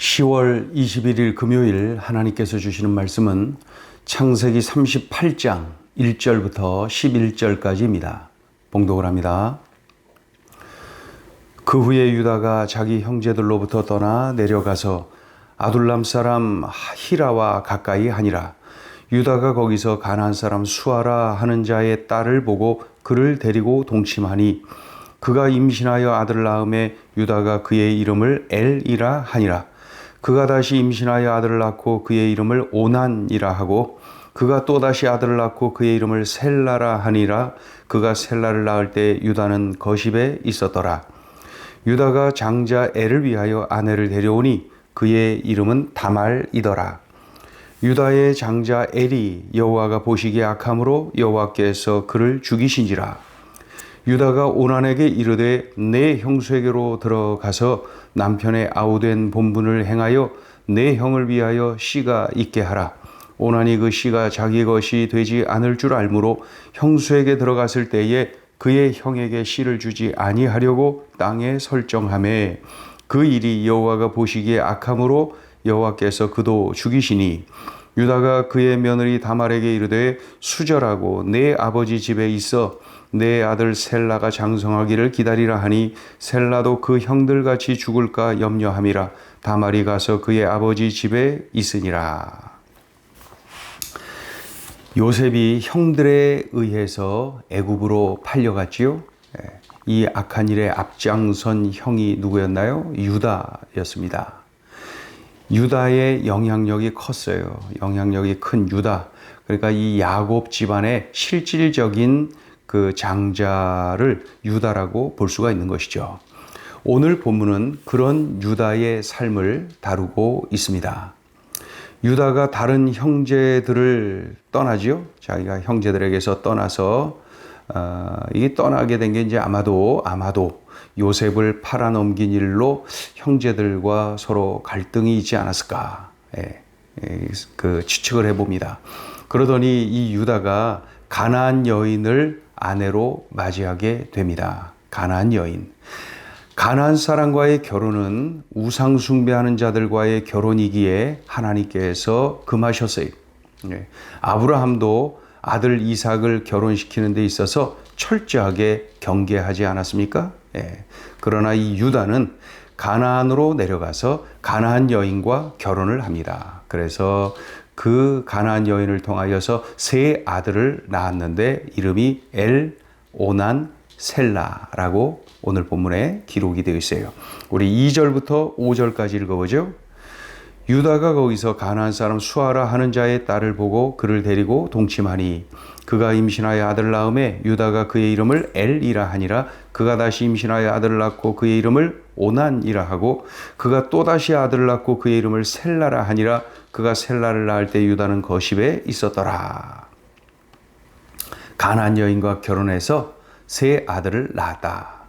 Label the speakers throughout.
Speaker 1: 10월 21일 금요일 하나님께서 주시는 말씀은 창세기 38장 1절부터 11절까지입니다. 봉독을 합니다. 그 후에 유다가 자기 형제들로부터 떠나 내려가서 아둘람 사람 히라와 가까이 하니라. 유다가 거기서 가나안 사람 수아라 하는 자의 딸을 보고 그를 데리고 동침하니 그가 임신하여 아들을 낳음에 유다가 그의 이름을 엘이라 하니라. 그가 다시 임신하여 아들을 낳고 그의 이름을 오난이라 하고 그가 또다시 아들을 낳고 그의 이름을 셀라라 하니라. 그가 셀라를 낳을 때 유다는 거십에 있었더라. 유다가 장자 엘을 위하여 아내를 데려오니 그의 이름은 다말이더라. 유다의 장자 엘이 여호와가 보시기에 악함으로 여호와께서 그를 죽이신지라. 유다가 오난에게 이르되 내 형수에게로 들어가서 남편의 아우된 본분을 행하여 내 형을 위하여 씨가 있게 하라. 오난이 그 씨가 자기 것이 되지 않을 줄 알므로 형수에게 들어갔을 때에 그의 형에게 씨를 주지 아니하려고 땅에 설정하매 그 일이 여호와가 보시기에 악함으로 여호와께서 그도 죽이시니 유다가 그의 며느리 다말에게 이르되 수절하고 내 아버지 집에 있어 내 아들 셀라가 장성하기를 기다리라 하니 셀라도 그 형들같이 죽을까 염려함이라. 다말이 가서 그의 아버지 집에 있으니라. 요셉이 형들에 의해서 애굽으로 팔려갔지요. 이 악한 일에 앞장선 형이 누구였나요? 유다였습니다. 유다의 영향력이 컸어요. 영향력이 큰 유다. 그러니까 이 야곱 집안의 실질적인 그 장자를 유다라고 볼 수가 있는 것이죠. 오늘 본문은 그런 유다의 삶을 다루고 있습니다. 유다가 다른 형제들을 떠나지요. 자기가 형제들에게서 떠나서 이게 떠나게 된 게 이제 아마도 요셉을 팔아넘긴 일로 형제들과 서로 갈등이 있지 않았을까 그 추측을 해봅니다. 그러더니 이 유다가 가나안 여인을 아내로 맞이하게 됩니다. 가나안 여인. 가나안 사람과의 결혼은 우상 숭배하는 자들과의 결혼이기에 하나님께서 금하셨어요. 아브라함도 아들 이삭을 결혼시키는 데 있어서 철저하게 경계하지 않았습니까? 그러나 이 유다는 가나안으로 내려가서 가나안 여인과 결혼을 합니다. 그래서 그 가나안 여인을 통하여서 세 아들을 낳았는데 이름이 엘, 오난, 셀라라고 오늘 본문에 기록이 되어 있어요. 우리 2절부터 5절까지 읽어보죠. 유다가 거기서 가나안 사람 수아라 하는 자의 딸을 보고 그를 데리고 동침하니 그가 임신하여 아들을 낳음에 유다가 그의 이름을 엘이라 하니라. 그가 다시 임신하여 아들을 낳고 그의 이름을 오난이라 하고 그가 또다시 아들을 낳고 그의 이름을 셀라라 하니라. 그가 셀라를 낳을 때 유다는 거십에 있었더라. 가나안 여인과 결혼해서 세 아들을 낳았다.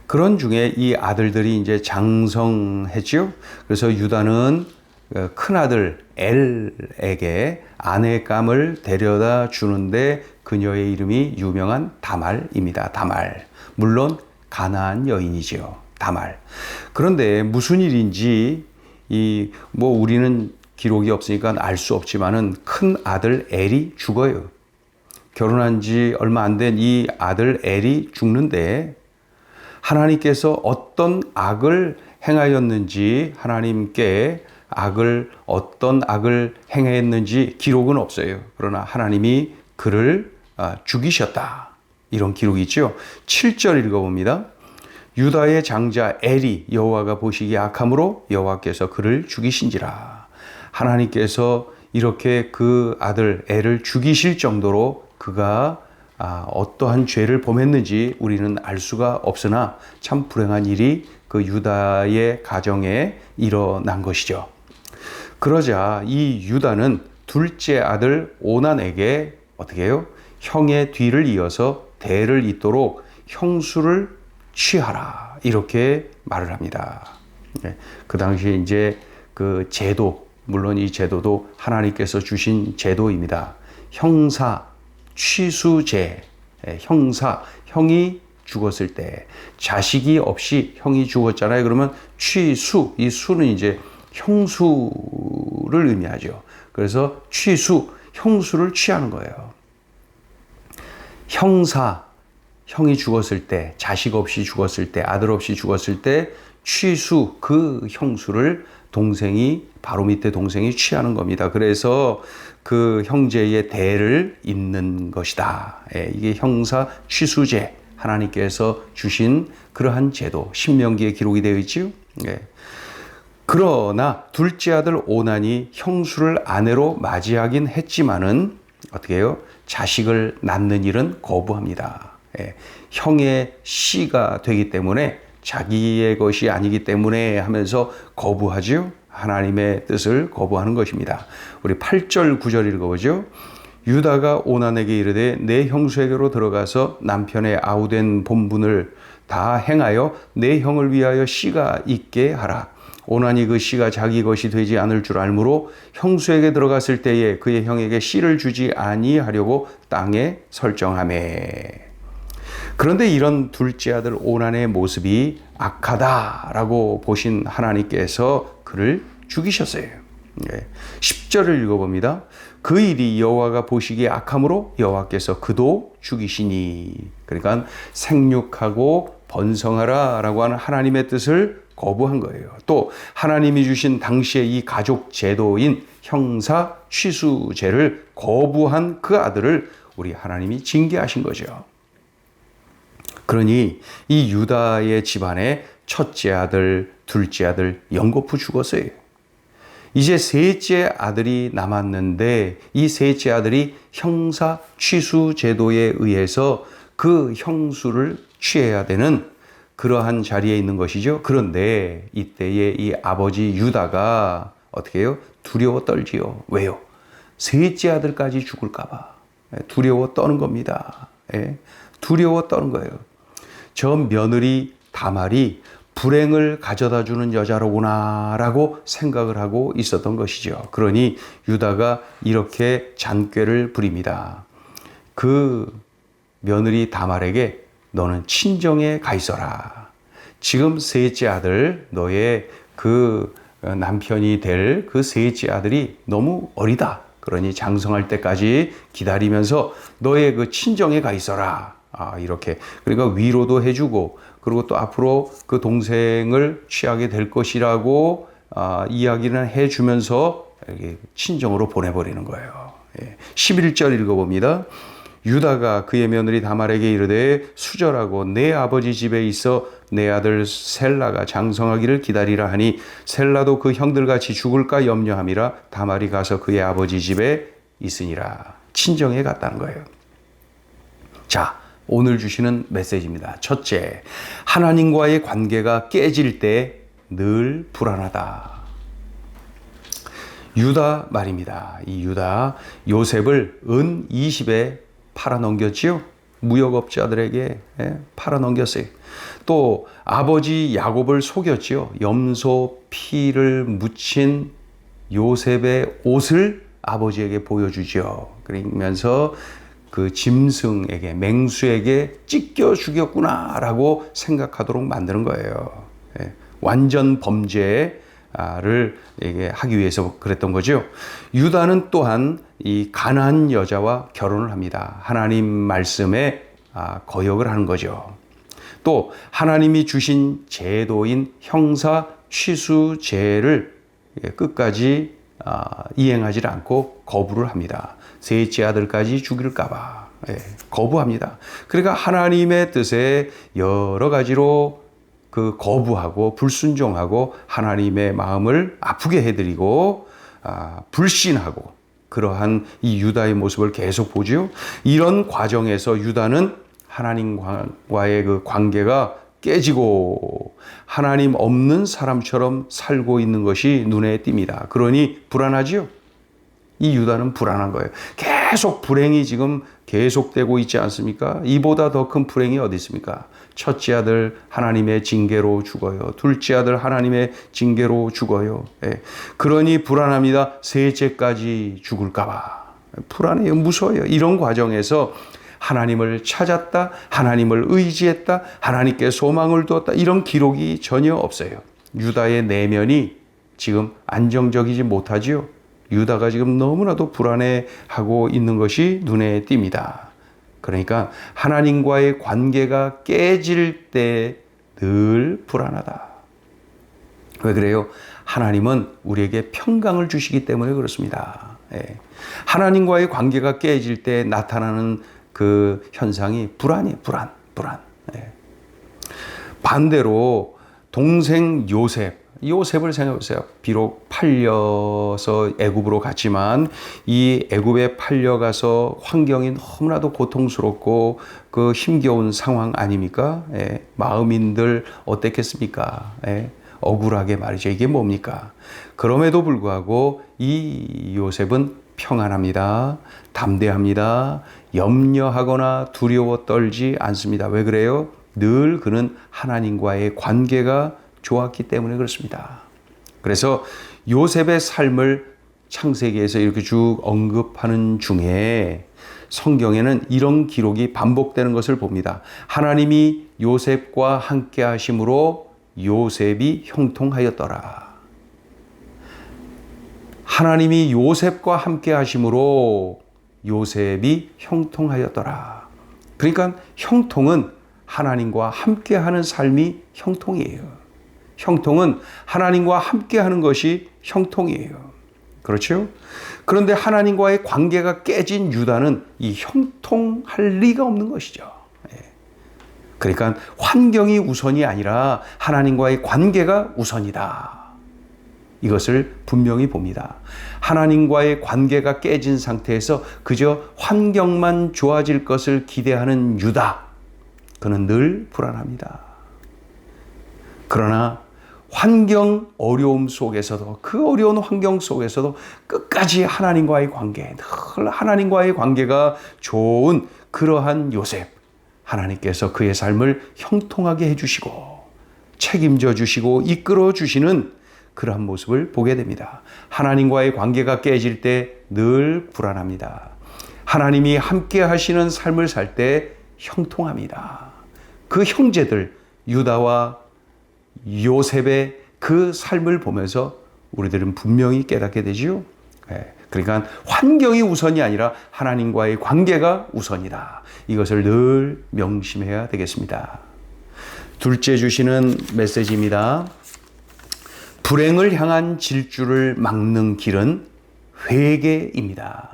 Speaker 1: 그런 중에 이 아들들이 이제 장성했죠. 그래서 유다는 큰 아들 엘에게 아내감을 데려다 주는데 그녀의 이름이 유명한 다말입니다. 다말. 물론 가나안 여인이죠. 다말. 그런데 무슨 일인지 우리는 기록이 없으니까 알 수 없지만은 큰 아들 엘이 죽어요. 결혼한 지 얼마 안 된 이 아들 엘이 죽는데 하나님께서 어떤 악을 행하였는지 하나님께 어떤 악을 행했는지 기록은 없어요. 그러나 하나님이 그를 죽이셨다. 이런 기록이 있죠. 7절 읽어봅니다. 유다의 장자 엘이 여호와가 보시기에 악함으로 여호와께서 그를 죽이신지라. 하나님께서 이렇게 그 아들 엘을 죽이실 정도로 그가 어떠한 죄를 범했는지 우리는 알 수가 없으나 참 불행한 일이 그 유다의 가정에 일어난 것이죠. 그러자 이 유다는 둘째 아들 오난에게 어떻게 해요? 형의 뒤를 이어서 대를 잇도록 형수를 취하라. 이렇게 말을 합니다. 그 당시에 이제 그 제도, 물론 이 제도도 하나님께서 주신 제도입니다. 형사, 취수제, 형이 죽었을 때 자식이 없이 형이 죽었잖아요. 그러면 취수, 이 수는 이제 형수를 의미하죠. 그래서 취수, 형수를 취하는 거예요. 형사, 형이 죽었을 때, 자식 없이 죽었을 때, 아들 없이 죽었을 때 취수, 그 형수를 동생이, 바로 밑에 동생이 취하는 겁니다. 그래서 그 형제의 대를 잇는 것이다. 이게 형사 취수제, 하나님께서 주신 그러한 제도, 신명기에 기록이 되어 있지요. 그러나 둘째 아들 오난이 형수를 아내로 맞이하긴 했지만은 어떻게 해요? 자식을 낳는 일은 거부합니다. 형의 씨가 되기 때문에 자기의 것이 아니기 때문에 하면서 거부하죠. 하나님의 뜻을 거부하는 것입니다. 우리 8절 9절 읽어보죠. 유다가 오난에게 이르되 내 형수에게로 들어가서 남편의 아우된 본분을 다 행하여 내 형을 위하여 씨가 있게 하라. 오난이 그 씨가 자기 것이 되지 않을 줄 알므로 형수에게 들어갔을 때에 그의 형에게 씨를 주지 아니하려고 땅에 설정하매. 그런데 이런 둘째 아들 오난의 모습이 악하다라고 보신 하나님께서 그를 죽이셨어요. 10절을 읽어봅니다. 그 일이 여호와가 보시기에 악함으로 여호와께서 그도 죽이시니. 그러니까 생육하고 번성하라 라고 하는 하나님의 뜻을 거부한 거예요. 또 하나님이 주신 당시의 이 가족 제도인 형사 취수제를 거부한 그 아들을 우리 하나님이 징계하신 거죠. 그러니 이 유다의 집안에 첫째 아들, 둘째 아들 연거푸 죽었어요. 이제 셋째 아들이 남았는데 이 셋째 아들이 형사 취수 제도에 의해서 그 형수를 취해야 되는 그러한 자리에 있는 것이죠. 그런데 이때에 이 아버지 유다가 어떻게 해요? 두려워 떨지요. 왜요? 셋째 아들까지 죽을까 봐 두려워 떠는 겁니다. 두려워 떠는 거예요. 저 며느리 다말이 불행을 가져다 주는 여자로구나 라고 생각을 하고 있었던 것이죠. 그러니 유다가 이렇게 잔꾀를 부립니다. 그 며느리 다말에게 너는 친정에 가 있어라. 지금 셋째 아들, 너의 그 남편이 될 그 셋째 아들이 너무 어리다. 그러니 장성할 때까지 기다리면서 너의 그 친정에 가 있어라. 이렇게. 그러니까 위로도 해주고, 그리고 또 앞으로 그 동생을 취하게 될 것이라고 이야기는 해주면서 친정으로 보내버리는 거예요. 11절 읽어봅니다. 유다가 그의 며느리 다말에게 이르되 수절하고 내 아버지 집에 있어 내 아들 셀라가 장성하기를 기다리라 하니 셀라도 그 형들같이 죽을까 염려함이라 다말이 가서 그의 아버지 집에 있으니라. 친정에 갔다는 거예요. 자, 오늘 주시는 메시지입니다. 첫째, 하나님과의 관계가 깨질 때 늘 불안하다. 유다 말입니다. 이 유다, 요셉을 은 20에 팔아넘겼지요. 무역업자들에게 팔아넘겼어요. 또 아버지 야곱을 속였지요. 염소 피를 묻힌 요셉의 옷을 아버지에게 보여주죠. 그러면서 그 짐승에게, 맹수에게 찢겨 죽였구나라고 생각하도록 만드는 거예요. 완전 범죄를 하기 위해서 그랬던 거죠. 유다는 또한 이 가나안 여자와 결혼을 합니다. 하나님 말씀에 거역을 하는 거죠. 또 하나님이 주신 제도인 형사 취수제를 끝까지 이행하지 않고 거부를 합니다. 셋째 아들까지 죽일까 봐 거부합니다. 그러니까 하나님의 뜻에 여러 가지로 그 거부하고 불순종하고 하나님의 마음을 아프게 해드리고 불신하고 그러한 이 유다의 모습을 계속 보지요. 이런 과정에서 유다는 하나님과의 그 관계가 깨지고 하나님 없는 사람처럼 살고 있는 것이 눈에 띕니다. 그러니 불안하지요. 이 유다는 불안한 거예요. 계속 불행이 지금 계속되고 있지 않습니까? 이보다 더 큰 불행이 어디 있습니까? 첫째 아들 하나님의 징계로 죽어요. 둘째 아들 하나님의 징계로 죽어요. 그러니 불안합니다. 셋째까지 죽을까 봐. 불안해요. 무서워요. 이런 과정에서 하나님을 찾았다, 하나님을 의지했다, 하나님께 소망을 두었다, 이런 기록이 전혀 없어요. 유다의 내면이 지금 안정적이지 못하지요. 유다가 지금 너무나도 불안해하고 있는 것이 눈에 띕니다. 그러니까 하나님과의 관계가 깨질 때 늘 불안하다. 왜 그래요? 하나님은 우리에게 평강을 주시기 때문에 그렇습니다. 하나님과의 관계가 깨질 때 나타나는 그 현상이 불안이에요. 불안. 반대로 동생 요셉을 생각해보세요. 비록 팔려서 애굽으로 갔지만 이 애굽에 팔려가서 환경이 너무나도 고통스럽고 그 힘겨운 상황 아닙니까? 마음인들 어땠겠습니까? 억울하게 말이죠. 이게 뭡니까? 그럼에도 불구하고 이 요셉은 평안합니다. 담대합니다. 염려하거나 두려워 떨지 않습니다. 왜 그래요? 늘 그는 하나님과의 관계가 좋았기 때문에 그렇습니다. 그래서 요셉의 삶을 창세기에서 이렇게 쭉 언급하는 중에 성경에는 이런 기록이 반복되는 것을 봅니다. 하나님이 요셉과 함께 하심으로 요셉이 형통하였더라. 하나님이 요셉과 함께 하심으로 요셉이 형통하였더라. 그러니까 형통은 하나님과 함께하는 삶이 형통이에요. 형통은 하나님과 함께하는 것이 형통이에요. 그렇죠? 그런데 하나님과의 관계가 깨진 유다는 이 형통할 리가 없는 것이죠. 그러니까 환경이 우선이 아니라 하나님과의 관계가 우선이다. 이것을 분명히 봅니다. 하나님과의 관계가 깨진 상태에서 그저 환경만 좋아질 것을 기대하는 유다. 그는 늘 불안합니다. 그러나 어려움 속에서도 그 어려운 환경 속에서도 끝까지 하나님과의 관계, 늘 하나님과의 관계가 좋은 그러한 요셉. 하나님께서 그의 삶을 형통하게 해주시고 책임져 주시고 이끌어 주시는 그러한 모습을 보게 됩니다. 하나님과의 관계가 깨질 때 늘 불안합니다. 하나님이 함께 하시는 삶을 살 때 형통합니다. 그 형제들 유다와 요셉의 그 삶을 보면서 우리들은 분명히 깨닫게 되지요. 그러니까 환경이 우선이 아니라 하나님과의 관계가 우선이다. 이것을 늘 명심해야 되겠습니다. 둘째 주시는 메시지입니다. 불행을 향한 질주를 막는 길은 회개입니다.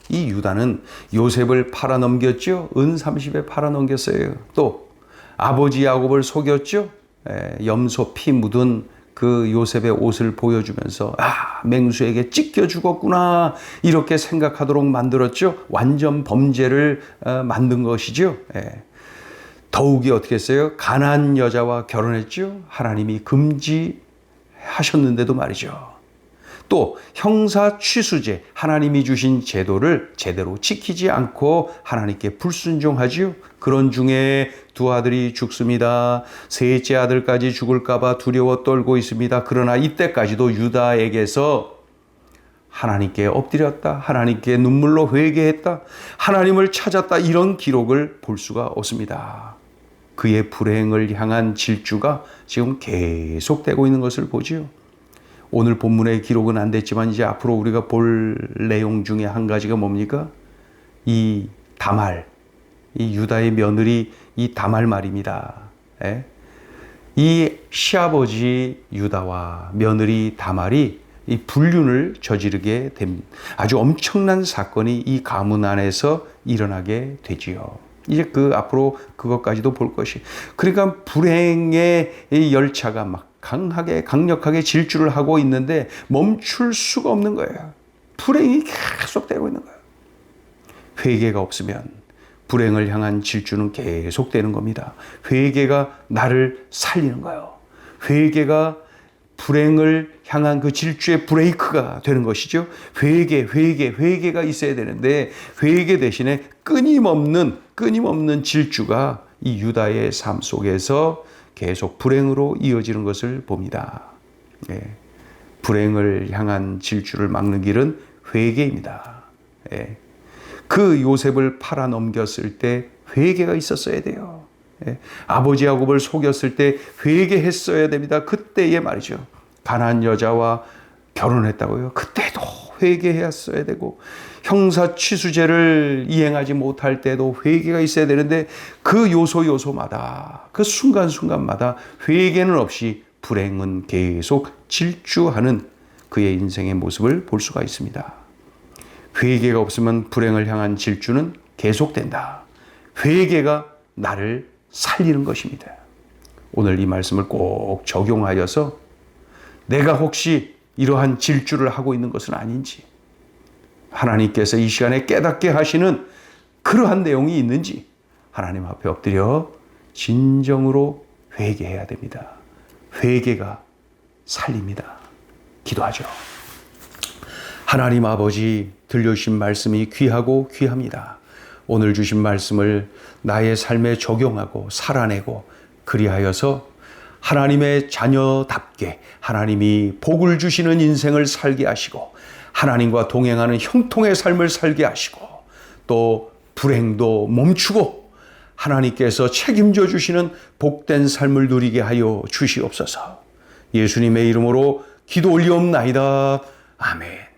Speaker 1: 이 유다는 요셉을 팔아넘겼죠. 은 30에 팔아넘겼어요. 또 아버지 야곱을 속였죠. 염소 피 묻은 그 요셉의 옷을 보여주면서 맹수에게 찢겨 죽었구나 이렇게 생각하도록 만들었죠. 완전 범죄를 만든 것이죠. 더욱이 어떻게 했어요? 가난한 여자와 결혼했죠. 하나님이 금지하셨는데도 말이죠. 또 형사 취수제, 하나님이 주신 제도를 제대로 지키지 않고 하나님께 불순종하지요. 그런 중에 두 아들이 죽습니다. 셋째 아들까지 죽을까 봐 두려워 떨고 있습니다. 그러나 이때까지도 유다에게서 하나님께 엎드렸다. 하나님께 눈물로 회개했다. 하나님을 찾았다. 이런 기록을 볼 수가 없습니다. 그의 불행을 향한 질주가 지금 계속되고 있는 것을 보지요. 오늘 본문의 기록은 안 됐지만 이제 앞으로 우리가 볼 내용 중에 한 가지가 뭡니까? 이 다말, 이 유다의 며느리 이 다말 말입니다. 이 시아버지 유다와 며느리 다말이 이 불륜을 저지르게 됩니다. 아주 엄청난 사건이 이 가문 안에서 일어나게 되지요. 이제 앞으로 그것까지도 볼 것이. 그러니까 불행의 열차가 막 강력하게 질주를 하고 있는데 멈출 수가 없는 거예요. 불행이 계속되고 있는 거예요. 회개가 없으면 불행을 향한 질주는 계속되는 겁니다. 회개가 나를 살리는 거예요. 회개가 불행을 향한 그 질주의 브레이크가 되는 것이죠. 회개가 있어야 되는데 회개 대신에 끊임없는 질주가 이 유다의 삶 속에서 계속 불행으로 이어지는 것을 봅니다. 불행을 향한 질주를 막는 길은 회개입니다. 그 요셉을 팔아넘겼을 때 회개가 있었어야 돼요. 아버지 야곱을 속였을 때 회개했어야 됩니다. 그때의 말이죠. 가난한 여자와 결혼했다고요. 그때도 회개했어야 되고 형사 취수제를 이행하지 못할 때도 회개가 있어야 되는데 그 요소마다 그 순간순간마다 회개는 없이 불행은 계속 질주하는 그의 인생의 모습을 볼 수가 있습니다. 회개가 없으면 불행을 향한 질주는 계속된다. 회개가 나를 살리는 것입니다. 오늘 이 말씀을 꼭 적용하여서 내가 혹시 이러한 질주를 하고 있는 것은 아닌지, 하나님께서 이 시간에 깨닫게 하시는 그러한 내용이 있는지 하나님 앞에 엎드려 진정으로 회개해야 됩니다. 회개가 살립니다. 기도하죠. 하나님 아버지, 들려주신 말씀이 귀하고 귀합니다. 오늘 주신 말씀을 나의 삶에 적용하고 살아내고 그리하여서 하나님의 자녀답게 하나님이 복을 주시는 인생을 살게 하시고 하나님과 동행하는 형통의 삶을 살게 하시고 또 불행도 멈추고 하나님께서 책임져 주시는 복된 삶을 누리게 하여 주시옵소서. 예수님의 이름으로 기도 올리옵나이다. 아멘.